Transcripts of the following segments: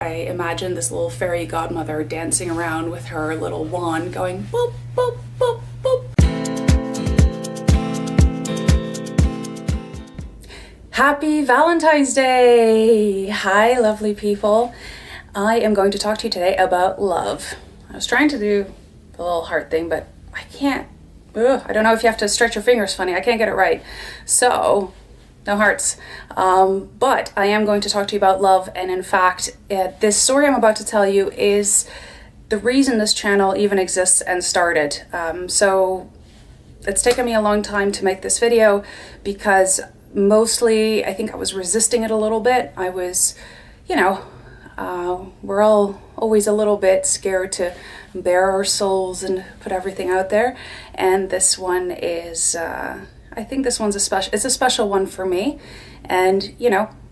I imagine this little fairy godmother dancing around with her little wand going boop, boop, boop, boop. Happy Valentine's Day! Hi, lovely people. I am going to talk to you today about love. I was trying to do the little heart thing, but I can't. I don't know if you have to stretch your fingers funny. I can't get it right. So, no hearts. But I am going to talk to you about love. And in fact, this story I'm about to tell you is the reason this channel even exists and started. So it's taken me a long time to make this video because mostly I think I was resisting it a little bit. I was, we're all always a little bit scared to bare our souls and put everything out there. And this one is, I think this one's it's a special one for me. And,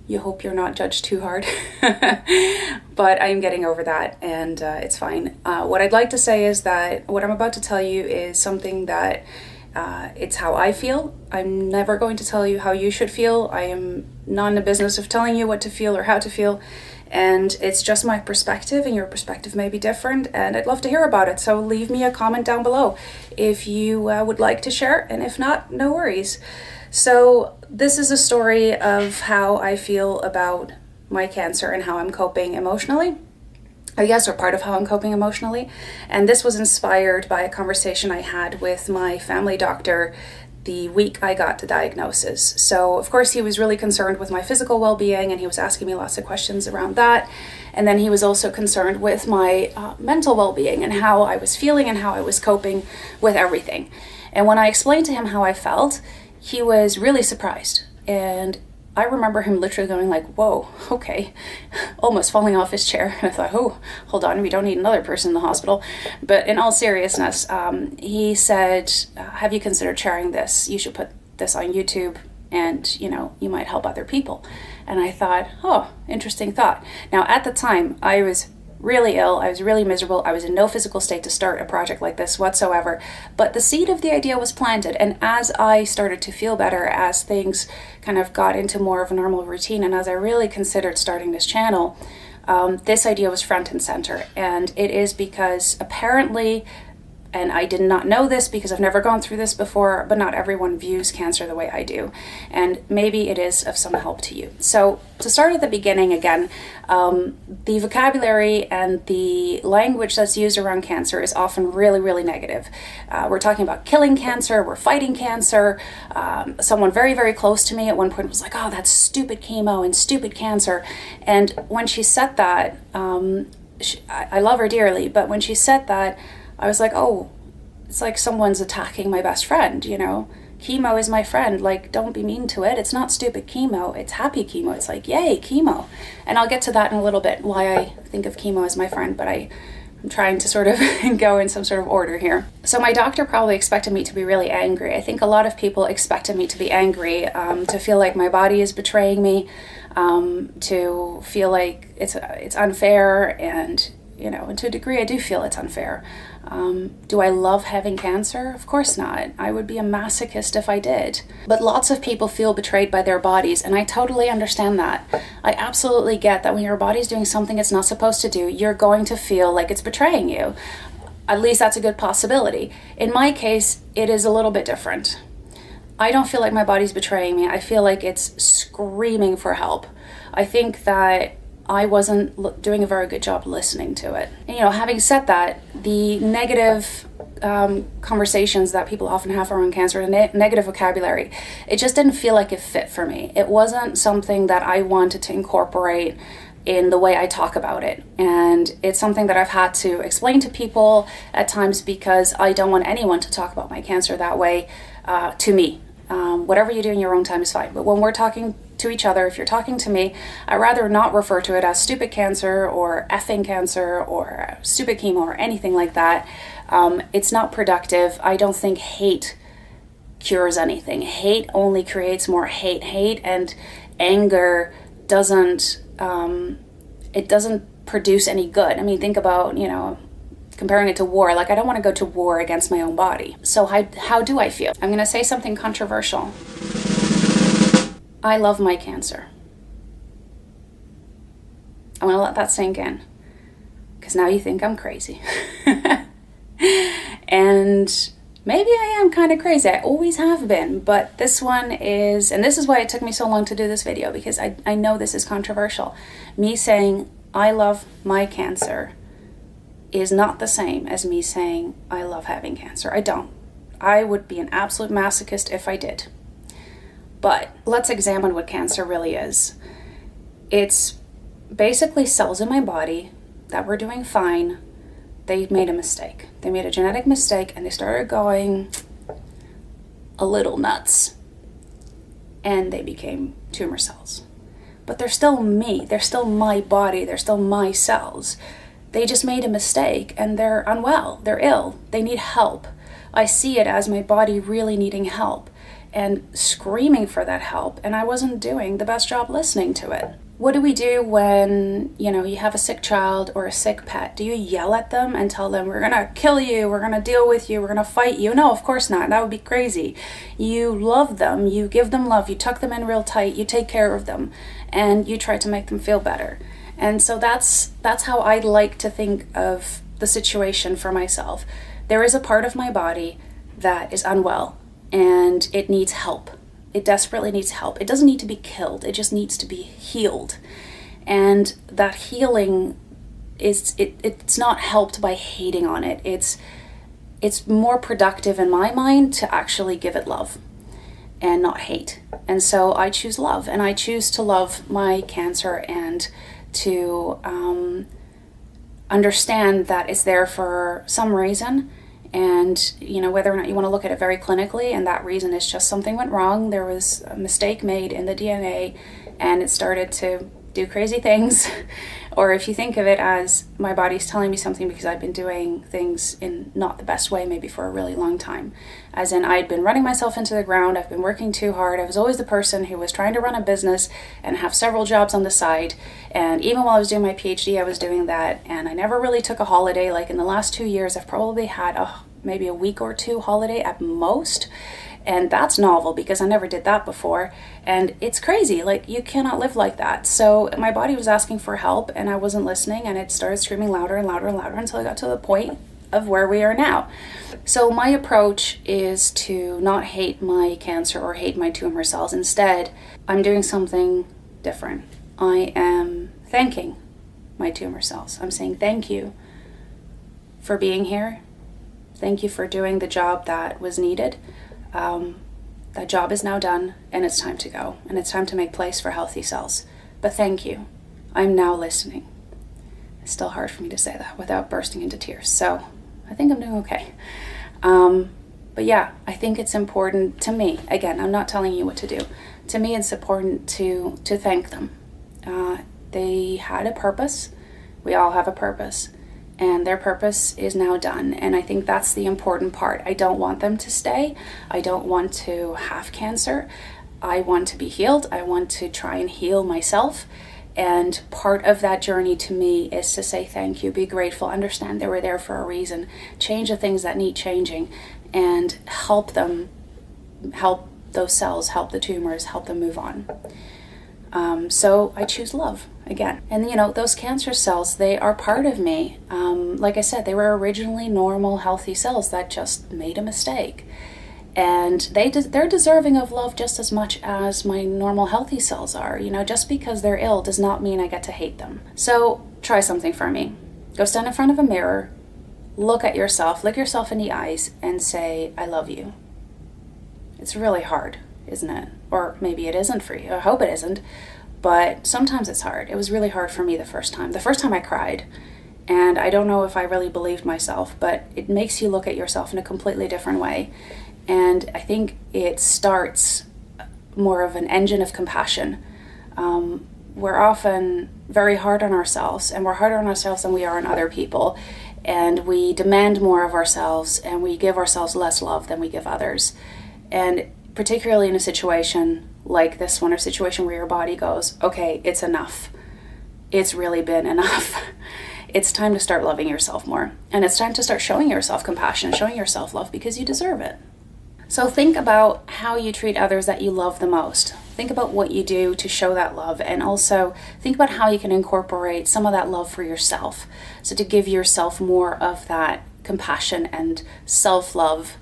you hope you're not judged too hard. But I'm getting over that and it's fine. What I'd like to say is that what I'm about to tell you is something that it's how I feel. I'm never going to tell you how you should feel. I am not in the business of telling you what to feel or how to feel. And it's just my perspective, and your perspective may be different, and I'd love to hear about it. So leave me a comment down below if you would like to share, and if not, no worries. So this is a story of how I feel about my cancer and how I'm coping emotionally. I guess, or part of how I'm coping emotionally. And this was inspired by a conversation I had with my family doctor the week I got the diagnosis. So of course he was really concerned with my physical well-being, and he was asking me lots of questions around that. And then he was also concerned with my mental well-being and how I was feeling and how I was coping with everything. And when I explained to him how I felt, he was really surprised. And I remember him literally going like, whoa, okay, almost falling off his chair. And I thought, oh, hold on, we don't need another person in the hospital. But in all seriousness, he said, have you considered sharing this? You should put this on YouTube and, you might help other people. And I thought, oh, interesting thought. Now, at the time, I was really ill. I was really miserable. I was in no physical state to start a project like this whatsoever. But the seed of the idea was planted. And as I started to feel better, as things kind of got into more of a normal routine, and as I really considered starting this channel, this idea was front and center. And it is because apparently, and I did not know this because I've never gone through this before, but not everyone views cancer the way I do. And maybe it is of some help to you. So to start at the beginning again, the vocabulary and the language that's used around cancer is often really, really negative. We're talking about killing cancer, we're fighting cancer. Someone very, very close to me at one point was like, oh, that's stupid chemo and stupid cancer. And when she said that, I love her dearly, but when she said that, I was like, oh, it's like someone's attacking my best friend, Chemo is my friend. Like, don't be mean to it. It's not stupid chemo. It's happy chemo. It's like, yay, chemo. And I'll get to that in a little bit, why I think of chemo as my friend, but I'm trying to sort of go in some sort of order here. So my doctor probably expected me to be really angry. I think a lot of people expected me to be angry, to feel like my body is betraying me, to feel like it's unfair, and and to a degree I do feel it's unfair. Do I love having cancer? Of course not. I would be a masochist if I did. But lots of people feel betrayed by their bodies, and I totally understand that. I absolutely get that when your body's doing something it's not supposed to do, you're going to feel like it's betraying you. At least that's a good possibility. In my case, it is a little bit different. I don't feel like my body's betraying me. I feel like it's screaming for help. I think that I wasn't doing a very good job listening to it. And, having said that, the negative conversations that people often have around cancer, and negative vocabulary, it just didn't feel like it fit for me. It wasn't something that I wanted to incorporate in the way I talk about it. And it's something that I've had to explain to people at times because I don't want anyone to talk about my cancer that way to me. Whatever you do in your own time is fine. But when we're talking to each other, if you're talking to me, I'd rather not refer to it as stupid cancer or effing cancer or stupid chemo or anything like that. It's not productive. I don't think hate cures anything. Hate only creates more hate. Hate and anger doesn't produce any good. I mean, think about, comparing it to war. Like, I don't want to go to war against my own body. So how do I feel? I'm going to say something controversial. I love my cancer. I want to let that sink in, because now you think I'm crazy. And maybe I am kind of crazy. I always have been, but this one is, and this is why it took me so long to do this video, because I know this is controversial. Me saying I love my cancer is not the same as me saying I love having cancer. I don't. I would be an absolute masochist if I did. But let's examine what cancer really is. It's basically cells in my body that were doing fine. They made a mistake. They made a genetic mistake and they started going a little nuts. And they became tumor cells. But they're still me. They're still my body. They're still my cells. They just made a mistake and they're unwell. They're ill. They need help. I see it as my body really needing help and screaming for that help, and I wasn't doing the best job listening to it. What do we do when, you have a sick child or a sick pet? Do you yell at them and tell them, we're gonna kill you, we're gonna deal with you, we're gonna fight you? No, of course not. That would be crazy. You love them, you give them love, you tuck them in real tight, you take care of them, and you try to make them feel better. And so that's how I like to think of the situation for myself. There is a part of my body that is unwell and it needs help. It desperately needs help. It doesn't need to be killed. It just needs to be healed. And that healing it's not helped by hating on it. It's more productive in my mind to actually give it love and not hate. And so I choose love, and I choose to love my cancer and to understand that it's there for some reason. And, whether or not you want to look at it very clinically, and that reason is just something went wrong. There was a mistake made in the DNA and it started to do crazy things. Or if you think of it as my body's telling me something because I've been doing things in not the best way, maybe for a really long time. As in, I'd been running myself into the ground. I've been working too hard. I was always the person who was trying to run a business and have several jobs on the side. And even while I was doing my PhD, I was doing that. And I never really took a holiday. Like in the last 2 years, I've probably had maybe a week or two holiday at most. And that's novel because I never did that before. And it's crazy. Like, you cannot live like that. So my body was asking for help and I wasn't listening, and it started screaming louder and louder and louder until I got to the point of where we are now. So my approach is to not hate my cancer or hate my tumor cells. Instead, I'm doing something different. I am thanking my tumor cells. I'm saying thank you for being here. Thank you for doing the job that was needed. That job is now done, and it's time to go, and it's time to make place for healthy cells. But thank you. I'm now listening. It's still hard for me to say that without bursting into tears, so I think I'm doing okay. But yeah, I think it's important to me. Again, I'm not telling you what to do. To me, it's important to thank them. They had a purpose. We all have a purpose. And their purpose is now done. And I think that's the important part. I don't want them to stay. I don't want to have cancer. I want to be healed. I want to try and heal myself. And part of that journey to me is to say thank you, be grateful, understand they were there for a reason, change the things that need changing, and help them, help those cells, help the tumors, help them move on. So I choose love again. And those cancer cells, they are part of me. Like I said, they were originally normal, healthy cells that just made a mistake. And they're deserving of love just as much as my normal, healthy cells are. Just because they're ill does not mean I get to hate them. So try something for me. Go stand in front of a mirror, look at yourself, look yourself in the eyes, and say, I love you. It's really hard, isn't it? Or maybe it isn't for you. I hope it isn't. But sometimes it's hard. It was really hard for me the first time. The first time I cried. And I don't know if I really believed myself, but it makes you look at yourself in a completely different way. And I think it starts more of an engine of compassion. We're often very hard on ourselves, and we're harder on ourselves than we are on other people. And we demand more of ourselves, and we give ourselves less love than we give others. And particularly in a situation like this one, or situation where your body goes, okay, it's enough. It's really been enough. It's time to start loving yourself more. And it's time to start showing yourself compassion, showing yourself love, because you deserve it. So think about how you treat others that you love the most. think about what you do to show that love, and also think about how you can incorporate some of that love for yourself. So to give yourself more of that compassion and self-love.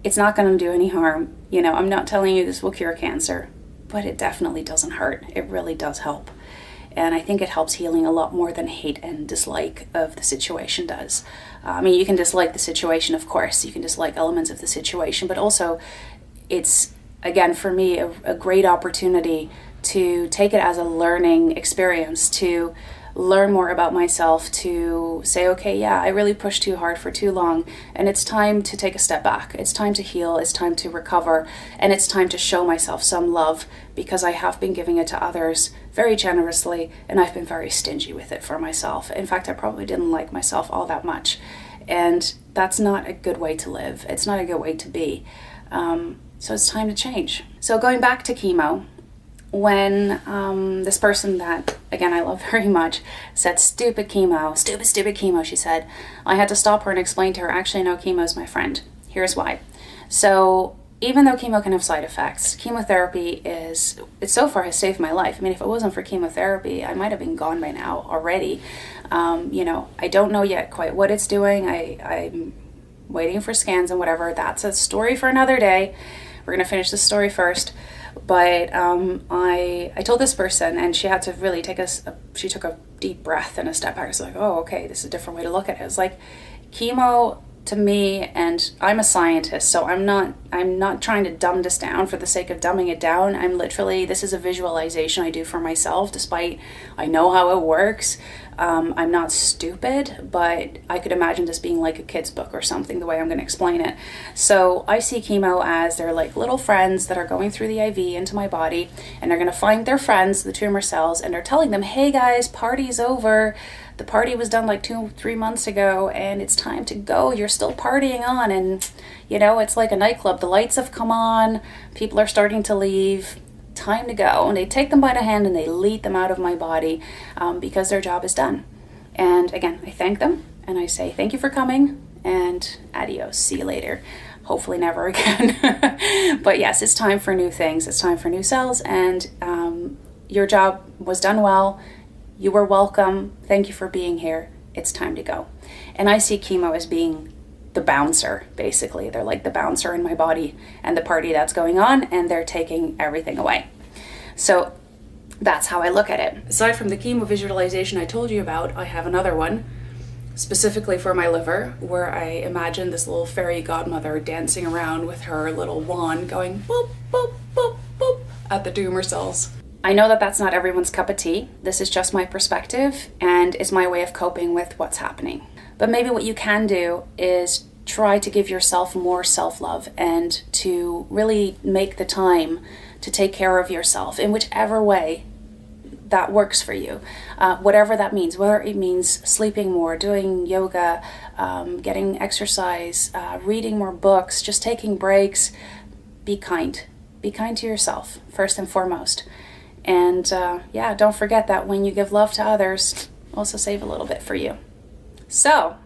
It's not going to do any harm. You know, I'm not telling you this will cure cancer, but it definitely doesn't hurt. It really does help. And I think it helps healing a lot more than hate and dislike of the situation does. I mean, you can dislike the situation, of course. You can dislike elements of the situation, but also it's, again, for me, a great opportunity to take it as a learning experience, to learn more about myself, to say, okay, yeah, I really pushed too hard for too long, and it's time to take a step back. It's time to heal, it's time to recover, and it's time to show myself some love, because I have been giving it to others very generously, and I've been very stingy with it for myself. In fact, I probably didn't like myself all that much, and that's not a good way to live. It's not a good way to be. So it's time to change. So going back to chemo, when this person that, again, I love very much, said stupid chemo, stupid chemo, she said, I had to stop her and explain to her, actually, no, chemo is my friend. Here's why. So even though chemo can have side effects, chemotherapy it so far has saved my life. I mean, if it wasn't for chemotherapy, I might have been gone by now already. You know, I don't know yet quite what it's doing. I'm waiting for scans and whatever. That's a story for another day. We're going to finish this story first. But I told this person, and she had to really she took a deep breath and a step back. I was like, oh, okay, this is a different way to look at it. It was like, chemo to me, and I'm a scientist, so I'm not trying to dumb this down for the sake of dumbing it down. This is a visualization I do for myself, despite I know how it works. I'm not stupid, but I could imagine this being like a kid's book or something, the way I'm going to explain it. So I see chemo as they're like little friends that are going through the IV into my body, and they're going to find their friends, the tumor cells, and they're telling them, hey guys, party's over. The party was done like 2-3 months ago, and it's time to go. You're still partying on, and you know, it's like a nightclub. The lights have come on, people are starting to leave. Time to go. And they take them by the hand and they lead them out of my body because their job is done. And again, I thank them and I say thank you for coming and adios. See you later. Hopefully never again. But yes, it's time for new things. It's time for new cells, and your job was done well. You were welcome. Thank you for being here. It's time to go. And I see chemo as being the bouncer, basically. They're like the bouncer in my body and the party that's going on, and they're taking everything away. So that's how I look at it. Aside from the chemo visualization I told you about, I have another one specifically for my liver, where I imagine this little fairy godmother dancing around with her little wand going boop, boop, boop, boop at the tumor cells. I know that that's not everyone's cup of tea. This is just my perspective, and it's my way of coping with what's happening. But maybe what you can do is try to give yourself more self-love, and to really make the time to take care of yourself in whichever way that works for you. Whatever that means, whether it means sleeping more, doing yoga, getting exercise, reading more books, just taking breaks. Be kind. Be kind to yourself, first and foremost. And don't forget that when you give love to others, also save a little bit for you. So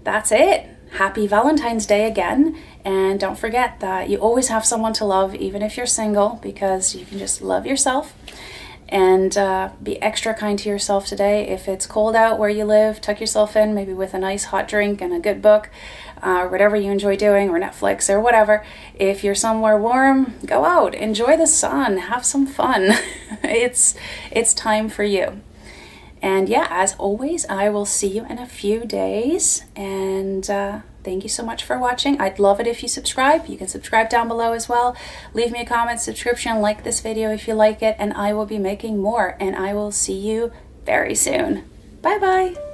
that's it. Happy Valentine's Day again. And don't forget that you always have someone to love, even if you're single, because you can just love yourself. And be extra kind to yourself today. If it's cold out where you live, tuck yourself in, maybe with a nice hot drink and a good book, whatever you enjoy doing, or Netflix or whatever. If you're somewhere warm, go out, enjoy the sun, have some fun. It's time for you. And yeah, as always, I will see you in a few days. And thank you so much for watching. I'd love it if you subscribe. You can subscribe down below as well. Leave me a comment, subscription, like this video if you like it, and I will be making more. And I will see you very soon. Bye-bye.